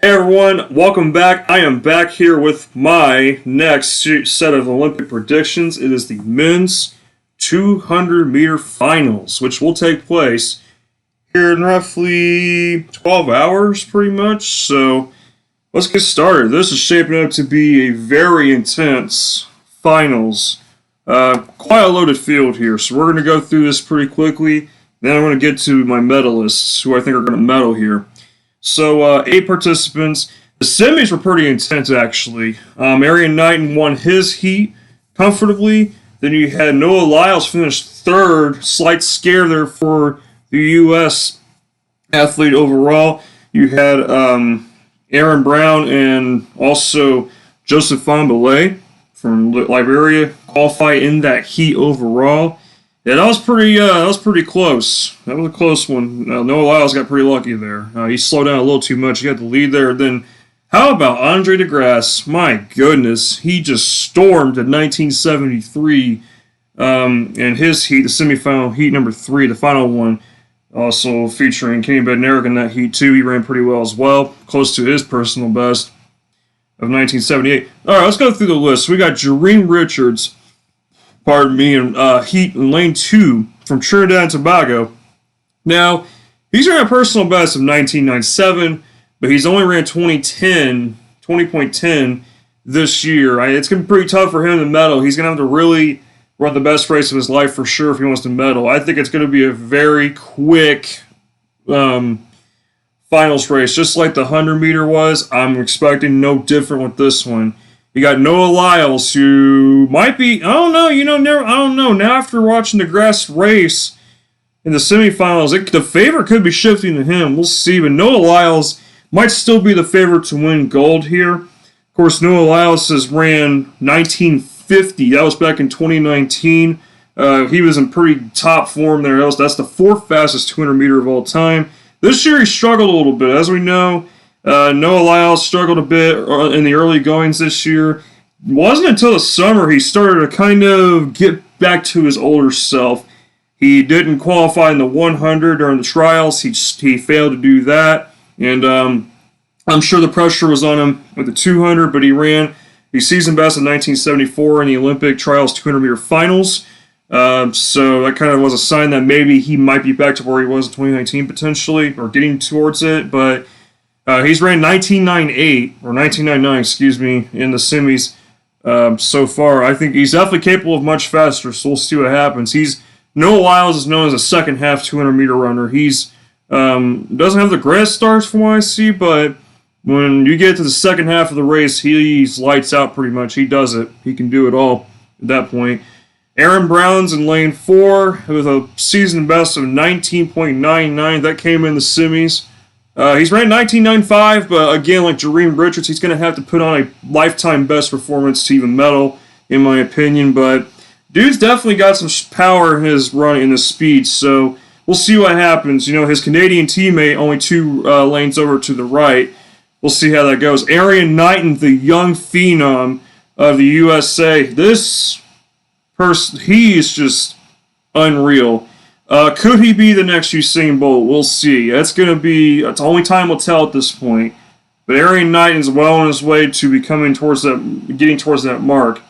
Hey everyone, welcome back. I am back here with my next set of Olympic predictions. It is the men's 200 meter finals, which will take place here in roughly 12 hours, pretty much. So let's get started. This is shaping up to be a very intense finals. Quite a loaded field here, so we're going to go through this pretty quickly. Then I'm going to get to my medalists, who I think are going to medal here. So, 8 participants. The semis were pretty intense, actually. Erriyon Knighton won his heat comfortably. Then you had Noah Lyles finish third. Slight scare there for the U.S. athlete overall. You had Aaron Brown and also Josephine Bullay from Liberia qualify in that heat overall. Yeah, that was pretty close. That was a close one. Noah Lyles got pretty lucky there. He slowed down a little too much. He got the lead there. Then, how about Andre DeGrasse? My goodness, he just stormed at 1973 in his heat, the semifinal heat number 3, the final one. Also featuring Kenny Banarik in that heat too. He ran pretty well as well, close to his personal best of 1978. All right, let's go through the list. We got Jareen Richards. In heat in lane 2 from Trinidad and Tobago. Now, he's ran a personal best of 1997, but he's only ran 20.10 this year. It's going to be pretty tough for him to medal. He's going to have to really run the best race of his life for sure if he wants to medal. I think it's going to be a very quick finals race, just like the 100-meter was. I'm expecting no different with this one. You got Noah Lyles, who might be, I don't know. Now after watching the grass race in the semifinals, the favorite could be shifting to him. We'll see, but Noah Lyles might still be the favorite to win gold here. Of course, Noah Lyles has ran 1950. That was back in 2019. He was in pretty top form there. That's the 4th fastest 200-meter of all time. This year he struggled a little bit. As we know, Noah Lyles struggled a bit in the early goings this year. It wasn't until the summer he started to kind of get back to his older self. He didn't qualify in the 100 during the trials. He failed to do that. And I'm sure the pressure was on him with the 200, but he ran a season best in 1974 in the Olympic trials 200-meter finals. So that kind of was a sign that maybe he might be back to where he was in 2019 potentially, or getting towards it, but he's ran 19.98 or 19.99, in the semis so far. I think he's definitely capable of much faster, so we'll see what happens. Noah Lyles is known as a second half 200-meter runner. He's doesn't have the greatest starts from what I see, but when you get to the second half of the race, he's lights out pretty much. He does it. He can do it all at that point. Aaron Brown's in lane 4 with a season best of 19.99. That came in the semis. He's ran 19.95, but again, like Jareen Richards, he's going to have to put on a lifetime best performance to even medal, in my opinion. But dude's definitely got some power in his run, in his speed, so we'll see what happens. His Canadian teammate only 2 lanes over to the right. We'll see how that goes. Erriyon Knighton, the young phenom of the USA. This person, he is just unreal. Could he be the next Usain Bolt? We'll see. It's only time will tell at this point. But Erriyon Knighton's well on his way to getting towards that mark.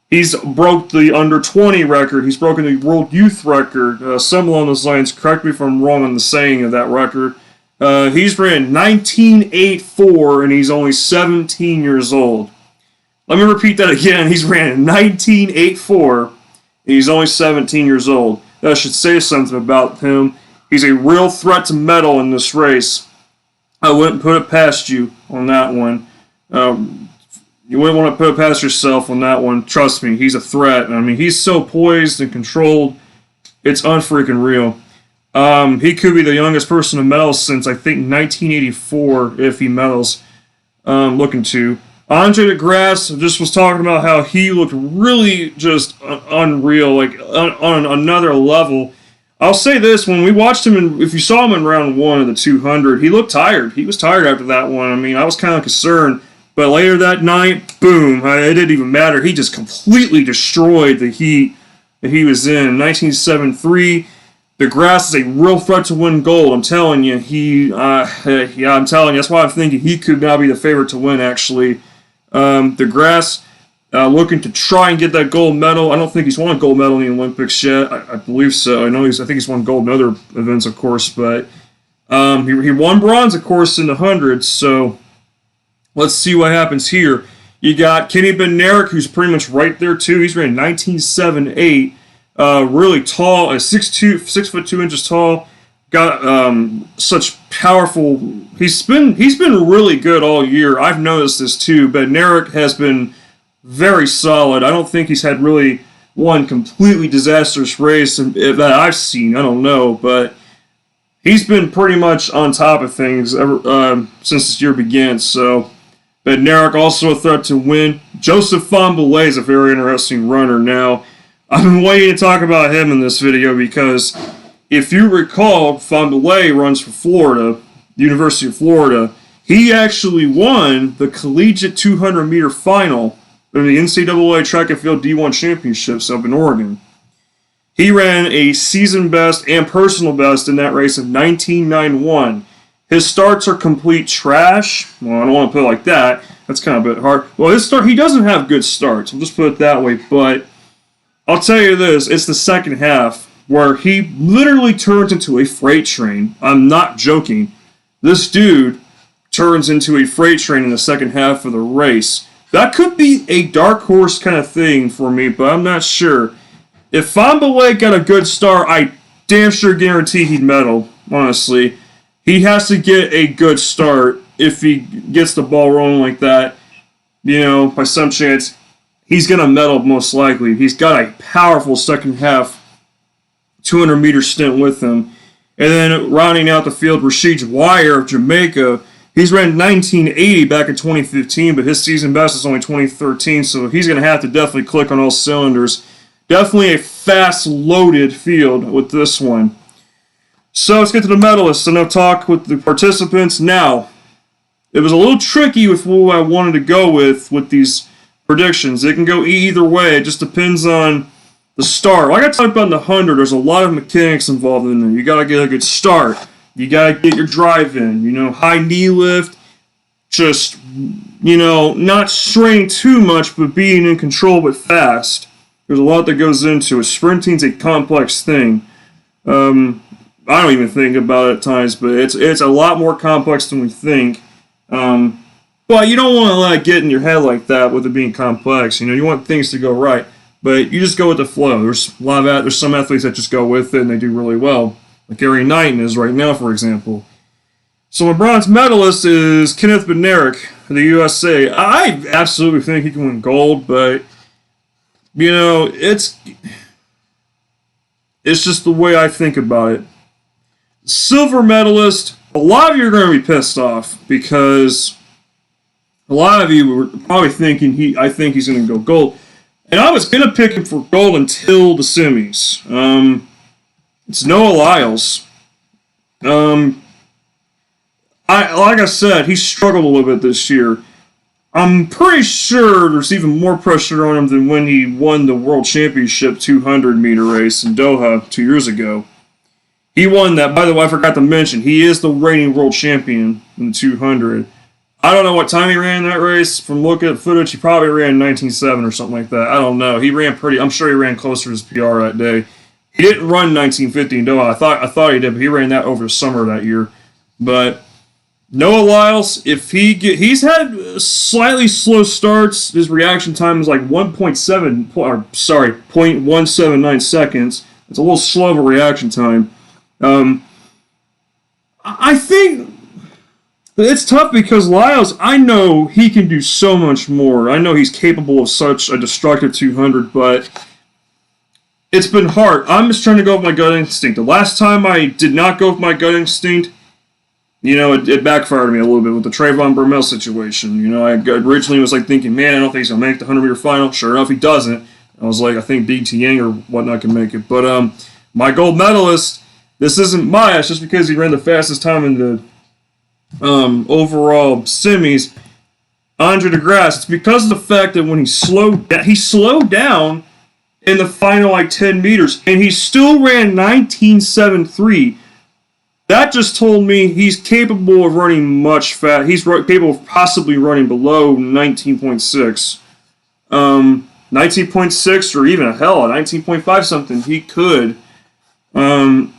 He's broke the under 20 record. He's broken the world youth record. Some along those lines. Correct me if I'm wrong on the saying of that record. He's ran 19.84 and he's only 17 years old. Let me repeat that again. He's ran 19.84 and he's only 17 years old. That should say something about him. He's a real threat to medal in this race. I wouldn't put it past you on that one. You wouldn't want to put it past yourself on that one. Trust me, he's a threat. He's so poised and controlled. It's unfreaking real. He could be the youngest person to medal since, I think, 1984, if he medals. Looking to. Andre DeGrasse just was talking about how he looked really just unreal, like on another level. I'll say this, when we watched him, if you saw him in round 1 of the 200, he looked tired. He was tired after that one. I was kind of concerned. But later that night, boom, it didn't even matter. He just completely destroyed the heat that he was in. 1973, DeGrasse is a real threat to win gold. I'm telling you, I'm telling you, that's why I'm thinking he could now be the favorite to win, actually. DeGrasse, looking to try and get that gold medal. I don't think he's won a gold medal in the Olympics yet. I believe so. I think he's won gold in other events, of course, but he won bronze, of course, in the 100s, so let's see what happens here. You got Kenny Banarik, who's pretty much right there, too. He's ran 19.78. Really tall, 6'2" tall. Got such powerful. He's been really good all year. I've noticed this too. But Banarik has been very solid. I don't think he's had really one completely disastrous race that I've seen. I don't know, but he's been pretty much on top of things ever since this year began. So, Banarik also a threat to win. Joseph Bullay is a very interesting runner now. I've been waiting to talk about him in this video because if you recall, Bullay runs for Florida, University of Florida. He actually won the collegiate 200-meter final in the NCAA Track and Field D1 Championships up in Oregon. He ran a season best and personal best in that race of 19.91. His starts are complete trash. Well, I don't want to put it like that. That's kind of a bit hard. Well, he doesn't have good starts. I'll just put it that way. But I'll tell you this, it's the second half where he literally turns into a freight train. I'm not joking. This dude turns into a freight train in the second half of the race. That could be a dark horse kind of thing for me, but I'm not sure. If Bullay got a good start, I damn sure guarantee he'd medal, honestly. He has to get a good start if he gets the ball rolling like that. By some chance, he's going to medal most likely. He's got a powerful second half 200-meter stint with him. And then rounding out the field, Rashid Wire of Jamaica. He's ran 19.80 back in 2015, but his season best is only 2013, so he's going to have to definitely click on all cylinders. Definitely a fast-loaded field with this one. So let's get to the medalists, and I'll talk with the participants now. It was a little tricky with who I wanted to go with these predictions. It can go either way. It just depends on the start. Like I talked about in the 100, there's a lot of mechanics involved in there. You got to get a good start. You got to get your drive in. High knee lift. Just, not straining too much, but being in control but fast. There's a lot that goes into it. Sprinting's a complex thing. I don't even think about it at times, but it's a lot more complex than we think. But you don't want to let it get in your head like that with it being complex. You want things to go right, but you just go with the flow. There's some athletes that just go with it and they do really well, like Erriyon Knighton is right now, for example. So my bronze medalist is Kenneth Banarik of the USA. I absolutely think he can win gold, but it's just the way I think about it. Silver medalist, a lot of you are going to be pissed off because a lot of you were probably thinking I think he's going to go gold. And I was going to pick him for gold until the semis. It's Noah Lyles. Like I said, he struggled a little bit this year. I'm pretty sure there's even more pressure on him than when he won the World Championship 200-meter race in Doha 2 years ago. He won that. By the way, I forgot to mention, he is the reigning world champion in the 200. I don't know what time he ran in that race. From looking at footage, he probably ran 19.7 or something like that. I don't know. I'm sure he ran closer to his PR that day. He didn't run 19.50 in Doha. I thought he did, but he ran that over the summer that year. But Noah Lyles, he's had slightly slow starts. His reaction time is like 0.179 seconds. It's a little slow of a reaction time. I think it's tough because Lyles, I know he can do so much more. I know he's capable of such a destructive 200, but it's been hard. I'm just trying to go with my gut instinct. The last time I did not go with my gut instinct, it backfired me a little bit with the Trayvon Bromell situation. I originally was thinking, man, I don't think he's going to make the 100-meter final. Sure enough, he doesn't. I was like, I think BT Yang or whatnot can make it. But my gold medalist, this isn't biased just because he ran the fastest time in the overall semis. Andre DeGrasse, it's because of the fact that when he slowed down in the final like 10 meters, and he still ran 19.73. That just told me he's capable of running much fast. He's capable of possibly running below 19.6. 19.6 or even hell, 19.5 something. He could. But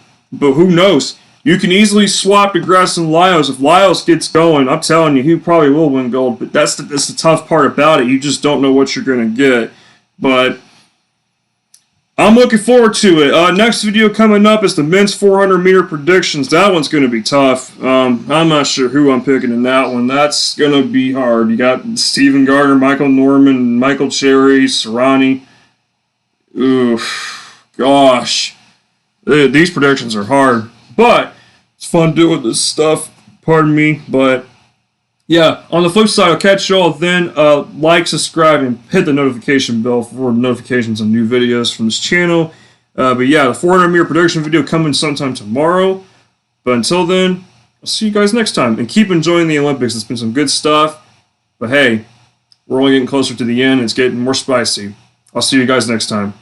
who knows? You can easily swap DeGrasse and Lyles. If Lyles gets going, I'm telling you, he probably will win gold. But that's the tough part about it. You just don't know what you're going to get. But I'm looking forward to it. Next video coming up is the men's 400 meter predictions. That one's going to be tough. I'm not sure who I'm picking in that one. That's going to be hard. You got Stephen Gardner, Michael Norman, Michael Cherry, Serrani. Oof. Gosh. These predictions are hard. But it's fun doing this stuff. Pardon me. But yeah, on the flip side, I'll catch y'all then. Like, subscribe, and hit the notification bell for notifications on new videos from this channel. But yeah, the 400 meter prediction video coming sometime tomorrow. But until then, I'll see you guys next time. And keep enjoying the Olympics. It's been some good stuff. But hey, we're only getting closer to the end. It's getting more spicy. I'll see you guys next time.